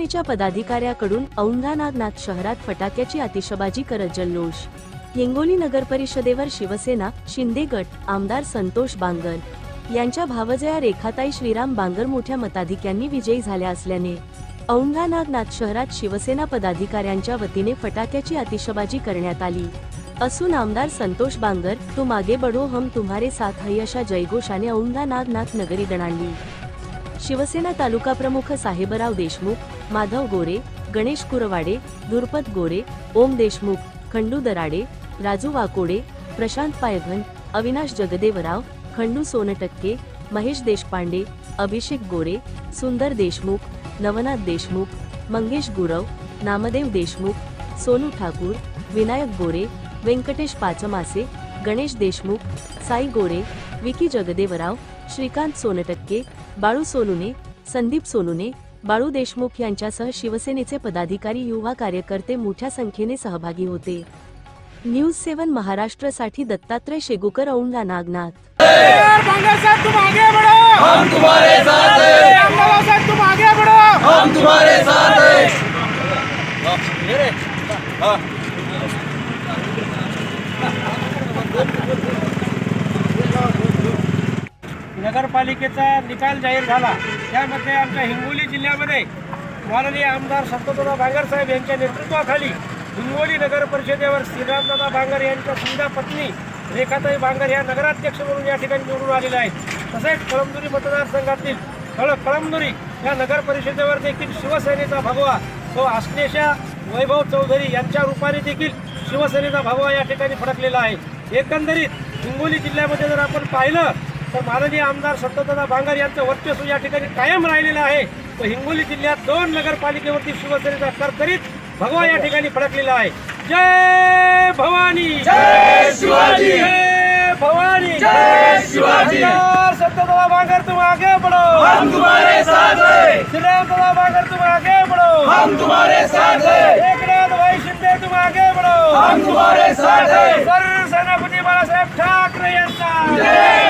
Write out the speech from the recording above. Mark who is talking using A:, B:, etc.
A: शिवसेनेच्या पदाधिकाऱ्याकडून औंढा नागनाथ शहरात फटाक्याची आतिषबाजी करत जल्लोष। हिंगोली नगर परिषदेवर शिवसेना शिंदे गट आमदार संतोष बांगर यांच्या भावजया रेखाताई श्रीराम बांगर मोठ्या मताधिक्यांनी विजयी झाल्या असल्याने औंढा नागनाथ शहरात शिवसेना पदाधिकाऱ्यांच्या वतीने फटाक्याची आतिषबाजी करण्यात आली असून आमदार संतोष बांगर तुम आगे बढ़ो हम तुम्हारे साथ है अशा जयघोषाने औंढा नागनाथ नगरी दणाणली। शिवसेना तालुका प्रमुख साहेबराव देशमुख, माधव गोरे, गणेश कुरवाडे, धुरपत गोरे, ओम देशमुख, खंडू दराडे, राजू वाकोडे, प्रशांत पायघन, अविनाश जगदेवराव, खंडू सोनटक्के, महेश देशपांडे, अभिषेक गोरे, सुंदर देशमुख, नवनाथ देशमुख, मंगेश गुरव, नामदेव देशमुख, सोनू ठाकूर, विनायक गोरे, व्यंकटेश पाचमासे, गणेश देशमुख, साई गोरे, विकी जगदेवराव, श्रीकांत सोनटक्के, बाळू सोनुने, संदीप सोनुने, बाळू देशमुख यांच्यासह शिवसेनेचे पदाधिकारी युवा कार्यकर्ते मोठ्या संख्येने सहभागी होते। न्यूज 7 महाराष्ट्र साठी दत्तात्रय शेगुकर, औंढा नागनाथ।
B: बांगर साहब तुम आगे बढ़ो,
C: हम तुम्हारे साथ हैं।
B: अम्बाला साहब तुम आगे बढ़ो,
C: हम तुम्हारे साथ हैं।
B: नगरपालिकेचा निकाल जाहीर झाला। त्यामध्ये आमच्या हिंगोली जिल्ह्यामध्ये माननीय आमदार संतोषदादा बांगर साहेब यांच्या नेतृत्वाखाली हिंगोली नगर परिषदेवर श्रीरामदादा बांगर यांच्या सुविधा पत्नी रेखाताई बांगर या नगराध्यक्ष म्हणून या ठिकाणी निवडून आलेल्या आहेत। तसेच कळमनुरी मतदारसंघातील कळमनुरी या नगर परिषदेवर देखील शिवसेनेचा भगवा तो असलेशा वैभव चौधरी यांच्या रूपाने देखील शिवसेनेचा भगवा या ठिकाणी फडकलेला आहे। एकंदरीत हिंगोली जिल्ह्यामध्ये जर आपण पाहिलं तर माननीय आमदार संतोषदादा बांगर यांचं वर्चस्व या ठिकाणी कायम राहिलेलं आहे। तर हिंगोली जिल्ह्यात 2 नगरपालिकेवरती शिवसेनेचा करकरीत भगवा या ठिकाणी फडकलेला आहे। जय भवानी,
C: जय शिवाजी,
B: जय भवानी,
C: जय शिवाजी।
B: संतोषदादा बांगर तुम आगे बढ़ो,
C: हम तुम्हारे साथ हैं।
B: श्रीरामदादा बांगर तुम आगे बढ़ो,
C: हम तुम्हारे साथ हैं।
B: एकनाथ भाई शिंदे तुम आगे बढ़ो,
C: हम तुम्हारे साथ हैं।
B: सरसेनापती बाळासाहेब ठाकरे यांचा
C: जय